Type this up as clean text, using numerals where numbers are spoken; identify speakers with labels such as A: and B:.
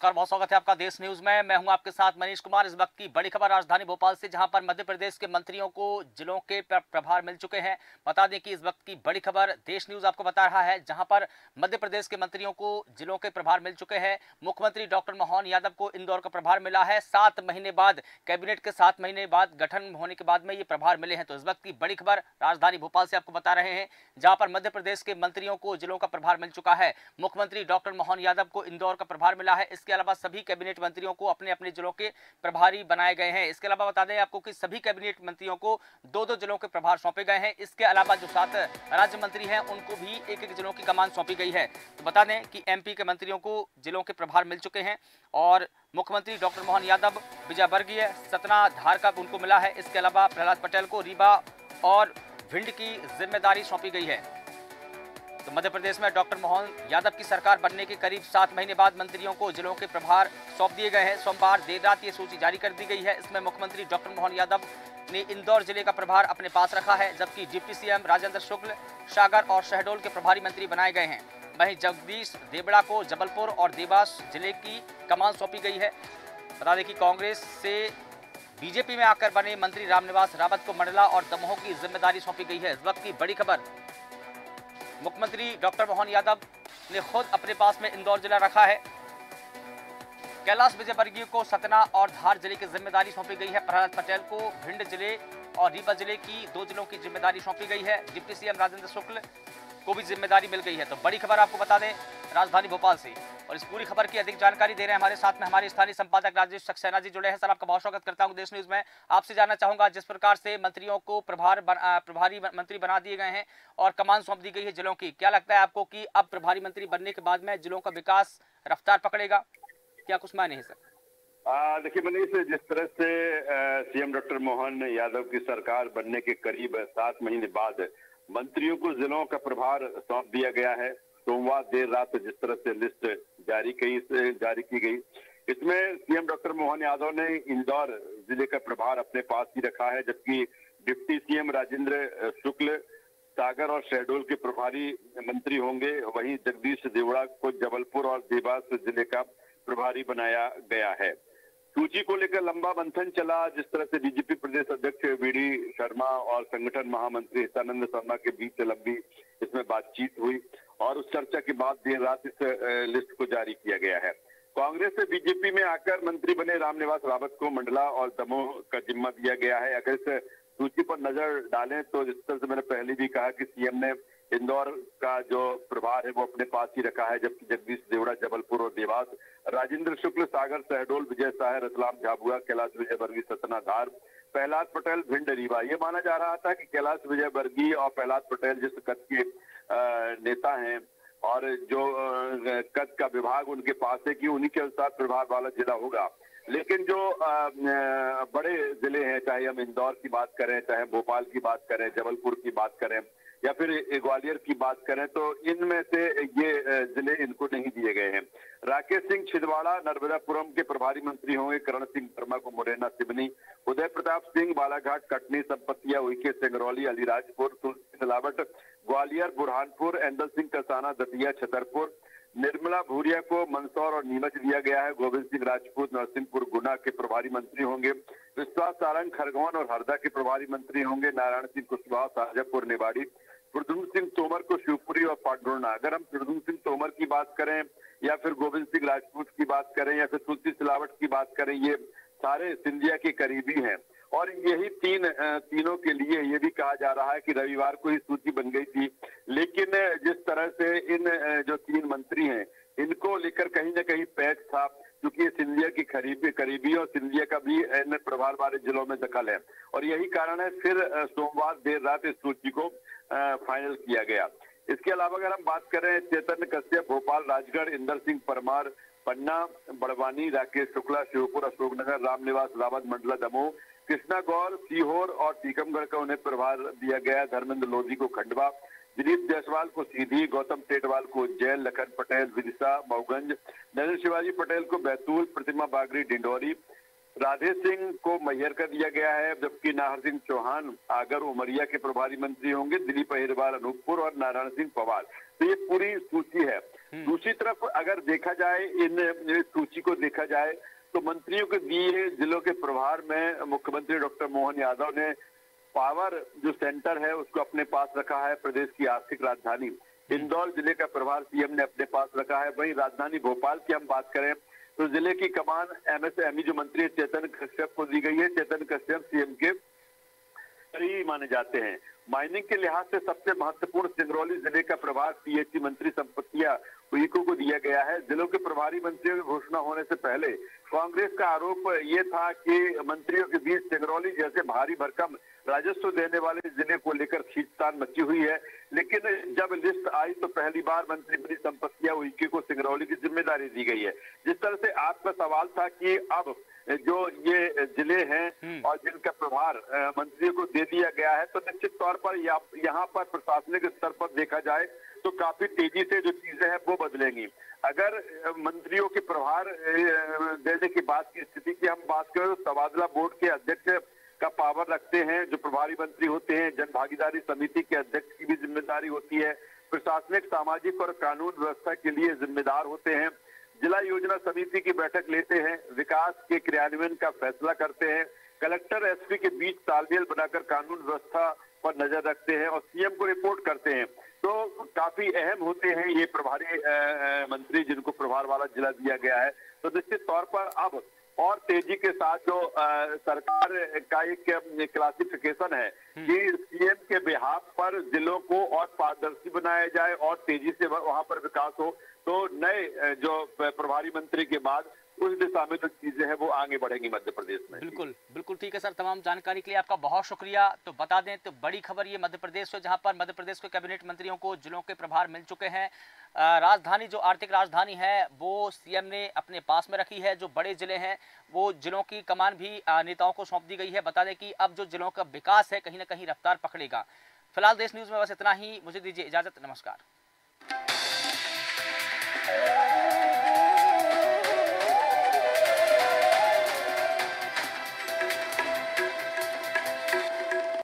A: नमस्कार, बहुत स्वागत है आपका देश न्यूज में। मैं हूं आपके साथ मनीष कुमार। इस वक्त की बड़ी खबर राजधानी भोपाल से, जहां पर मध्य प्रदेश के मंत्रियों को जिलों के प्रभार मिल चुके हैं। बता दें कि इस वक्त की बड़ी खबर देश न्यूज आपको बता रहा है, जहां पर मध्य प्रदेश के मंत्रियों को जिलों के प्रभार मिल चुके हैं। मुख्यमंत्री डॉक्टर मोहन यादव को इंदौर का प्रभार मिला है। 7 महीने बाद, कैबिनेट के 7 महीने बाद गठन होने के बाद में ये प्रभार मिले हैं। तो इस वक्त की बड़ी खबर राजधानी भोपाल से आपको बता रहे हैं, जहां पर मध्य प्रदेश के मंत्रियों को जिलों का प्रभार मिल चुका है। मुख्यमंत्री डॉक्टर मोहन यादव को इंदौर का प्रभार मिला है। इसके अलावा सभी कैबिनेट मंत्रियों को अपने अपने जिलों के प्रभारी बनाए गए हैं। इसके अलावा बता दें आपको कि सभी कैबिनेट मंत्रियों को 2-2 जिलों के प्रभार सौंपे गए हैं। इसके अलावा जो 7 राज्य मंत्री हैं, उनको भी एक-एक जिलों की कमान सौंपी गई है। तो बता दें कि एमपी के मंत्रियों को जिलों के प्रभार मिल चुके हैं और मुख्यमंत्री डॉक्टर मोहन यादव, विजयवर्गीय, सतना, धार का उनको मिला है। इसके अलावा प्रहलाद पटेल को रीवा और भिंड की जिम्मेदारी सौंपी गई है। तो मध्य प्रदेश में डॉक्टर मोहन यादव की सरकार बनने के करीब 7 महीने बाद मंत्रियों को जिलों के प्रभार सौंप दिए गए हैं। सोमवार देर रात ये सूची जारी कर दी गई है। इसमें मुख्यमंत्री डॉक्टर मोहन यादव ने इंदौर जिले का प्रभार अपने पास रखा है, जबकि डिप्टी सीएम राजेंद्र शुक्ल सागर और शहडोल के प्रभारी मंत्री बनाए गए हैं। वहीं जगदीश देवड़ा को जबलपुर और देवास जिले की कमान सौंपी गई है। बता दें कि कांग्रेस से बीजेपी में आकर बने मंत्री रामनिवास रावत को मंडला और दमोह की जिम्मेदारी सौंपी गई है। इस वक्त की बड़ी खबर, मुख्यमंत्री डॉक्टर मोहन यादव ने खुद अपने पास में इंदौर जिला रखा है। कैलाश विजयवर्गीय को सतना और धार जिले की जिम्मेदारी सौंपी गई है। प्रहलाद पटेल को भिंड जिले और रीवा जिले की 2 जिलों की जिम्मेदारी सौंपी गई है। डिप्टी सीएम राजेंद्र शुक्ल को भी जिम्मेदारी मिल गई है। तो बड़ी खबर आपको बता दें राजधानी भोपाल से, और इस पूरी खबर की अधिक जानकारी दे रहे हैं हमारे साथ में हमारे स्थानीय संपादक राजेश सक्सेना जी जुड़े हैं। सर, आपका बहुत स्वागत करता हूं देश न्यूज में। आपसे जानना चाहूंगा, जिस प्रकार से मंत्रियों को प्रभारी मंत्री बना दिए गए हैं और कमान सौंप दी गई है जिलों की, क्या लगता है आपको कि अब प्रभारी मंत्री बनने के बाद में जिलों का विकास रफ्तार पकड़ेगा? क्या कुछ मायने हैं सर?
B: देखिए मनीष, जिस तरह से सीएम डॉक्टर मोहन यादव की सरकार बनने के करीब 7 महीने बाद मंत्रियों को जिलों का प्रभार सौंप दिया गया है। सोमवार देर रात जिस तरह से लिस्ट जारी की गई, इसमें सीएम डॉक्टर मोहन यादव ने इंदौर जिले का प्रभार अपने पास ही रखा है, जबकि डिप्टी सीएम राजेंद्र शुक्ल सागर और शहडोल के प्रभारी मंत्री होंगे। वहीं जगदीश देवड़ा को जबलपुर और देवास जिले का प्रभारी बनाया गया है। सूची को लेकर लंबा मंथन चला, जिस तरह से बीजेपी प्रदेश अध्यक्ष वीडी शर्मा और संगठन महामंत्री हितानंद शर्मा के बीच लंबी इसमें बातचीत हुई और उस चर्चा के बाद देर रात इस लिस्ट को जारी किया गया है। कांग्रेस से बीजेपी में आकर मंत्री बने रामनिवास रावत को मंडला और दमोह का जिम्मा दिया गया है। अगर इस सूची पर नजर डालें तो जिस तरह से मैंने पहले भी कहा कि सीएम ने इंदौर का जो प्रभार है वो अपने पास ही रखा है, जबकि जगदीश देवड़ा जबलपुर और देवास, राजेंद्र शुक्ल सागर शहडोल, विजय साह रतलाम झाबुआ, कैलाश विजयवर्गीय सतना धार, प्रहलाद पटेल भिंड रीवा। ये माना जा रहा था कि कैलाश विजयवर्गीय और प्रहलाद पटेल जिस कद के नेता हैं और जो कद का विभाग उनके पास है कि उन्हीं के अनुसार प्रभार वाला जिला होगा। लेकिन जो बड़े जिले हैं, चाहे हम इंदौर की बात करें, चाहे भोपाल की बात करें, जबलपुर की बात करें या फिर ग्वालियर की बात करें, तो इनमें से ये जिले इनको नहीं दिए गए हैं। राकेश सिंह छिंदवाड़ा नर्मदापुरम के प्रभारी मंत्री होंगे। करण सिंह वर्मा को मुरैना सिवनी, उदय प्रताप सिंह बालाघाट कटनी संपतिया उइके सिंगरौली अलीराजपुर, तुलसी सिलावट ग्वालियर बुरहानपुर, एंदल सिंह कसाना दतिया छतरपुर, निर्मला भूरिया को मंदसौर और नीमच दिया गया है। गोविंद सिंह राजपूत नरसिंहपुर गुना के प्रभारी मंत्री होंगे। विश्वास सारंग खरगोन और हरदा के प्रभारी मंत्री होंगे। नारायण सिंह कुशवाहा शाहजहांपुर निवाड़ी, प्रद्युम्न सिंह तोमर को शिवपुरी और पांडुरना। अगर हम प्रद्युम्न सिंह तोमर की बात करें या फिर गोविंद सिंह राजपूत की बात करें या फिर तुलसी सिलावट की बात करें, ये सारे सिंधिया के करीबी हैं और यही तीनों के लिए ये भी कहा जा रहा है कि रविवार को ही सूची बन गई थी। लेकिन जिस तरह से इन जो 3 मंत्री हैं, इनको लेकर कहीं ना कहीं पैच था, क्योंकि सिंधिया की करीबी और सिंधिया का भी इन प्रभार वाले जिलों में दखल है और यही कारण है फिर सोमवार देर रात इस सूची को फाइनल किया गया। इसके अलावा अगर हम बात करें, चैतन्य कश्यप भोपाल राजगढ़, इंदर सिंह परमार पन्ना बड़वानी, राकेश शुक्ला शिवपुर अशोकनगर, रामनिवास रावत मंडला दमोह, कृष्णा गौर सीहोर और टीकमगढ़ का उन्हें प्रभार दिया गया। धर्मेंद्र लोधी को खंडवा, दिलीप जायसवाल को सीधी, गौतम टेटवाल को उज्जैन, लखन पटेल विदिशा मऊगंज, नरेंद्र शिवाजी पटेल को बैतूल, प्रतिमा बागरी डिंडोरी, राधे सिंह को मैहर कर दिया गया है, जबकि नाहर सिंह चौहान आगर उमरिया के प्रभारी मंत्री होंगे। दिलीप अहिरवार अनूपपुर और नारायण सिंह पवार। तो ये पूरी सूची है। दूसरी तरफ अगर देखा जाए इन सूची को देखा जाए तो मंत्रियों के दिए जिलों के प्रभार में मुख्यमंत्री डॉक्टर मोहन यादव ने पावर जो सेंटर है उसको अपने पास रखा है। प्रदेश की आर्थिक राजधानी इंदौर जिले का प्रभार सीएम ने अपने पास रखा है। वहीं राजधानी भोपाल की हम बात करें तो जिले की कमान एमएसएमई जो मंत्री चेतन कश्यप को दी गई है। चेतन कश्यप सीएम के करीबी माने जाते हैं। माइनिंग के लिहाज से सबसे महत्वपूर्ण सिंगरौली जिले का प्रभार पीएचई मंत्री संपत्तियां उइको को दिया गया है। जिलों के प्रभारी मंत्रियों की घोषणा होने से पहले कांग्रेस का आरोप ये था कि मंत्रियों के बीच सिंगरौली जैसे भारी भरकम राजस्व देने वाले जिले को लेकर खींचतान मची हुई है। लेकिन जब लिस्ट आई तो पहली बार मंत्री बनी संपत्तियां उइके को सिंगरौली की जिम्मेदारी दी गई है। जिस तरह से आपका सवाल था कि अब जो ये जिले हैं और जिनका प्रभार मंत्रियों को दे दिया गया है तो निश्चित तौर पर यहाँ पर प्रशासनिक स्तर पर देखा जाए तो काफी तेजी से जो चीजें हैं वो बदलेंगी। अगर मंत्रियों के प्रभार देने की बात की स्थिति की हम बात करें तो तबादला बोर्ड के अध्यक्ष का पावर रखते हैं जो प्रभारी मंत्री होते हैं। जन भागीदारी समिति के अध्यक्ष की भी जिम्मेदारी होती है। प्रशासनिक सामाजिक और कानून व्यवस्था के लिए जिम्मेदार होते हैं। जिला योजना समिति की बैठक लेते हैं। विकास के क्रियान्वयन का फैसला करते हैं। कलेक्टर एसपी के बीच तालमेल बनाकर कानून व्यवस्था पर नजर रखते हैं और सीएम को रिपोर्ट करते हैं। तो काफी अहम होते हैं ये प्रभारी मंत्री जिनको प्रभार वाला जिला दिया गया है। तो निश्चित तौर पर अब और तेजी के साथ जो सरकार का एक क्लासिफिकेशन है कि सीएम के बिहाफ पर जिलों को और पारदर्शी बनाया जाए और तेजी से वहां पर विकास हो। तो नए जो प्रभारी मंत्री के बाद उस दिशा में जो चीजें हैं वो आगे बढ़ेंगी मध्य प्रदेश में।
A: बिल्कुल बिल्कुल ठीक है सर, तमाम जानकारी के लिए आपका बहुत शुक्रिया। तो बता दें तो बड़ी खबर ये मध्य प्रदेश से, जहां पर मध्य प्रदेश के कैबिनेट मंत्रियों को जिलों के प्रभार मिल चुके हैं। राजधानी जो आर्थिक राजधानी है वो सीएम ने अपने पास में रखी है। जो बड़े जिले हैं वो जिलों की कमान भी नेताओं को सौंप दी गई है। बता दें कि अब जो जिलों का विकास है कहीं ना कहीं रफ्तार पकड़ेगा। फिलहाल देश न्यूज में बस इतना ही। मुझे दीजिए इजाजत, नमस्कार।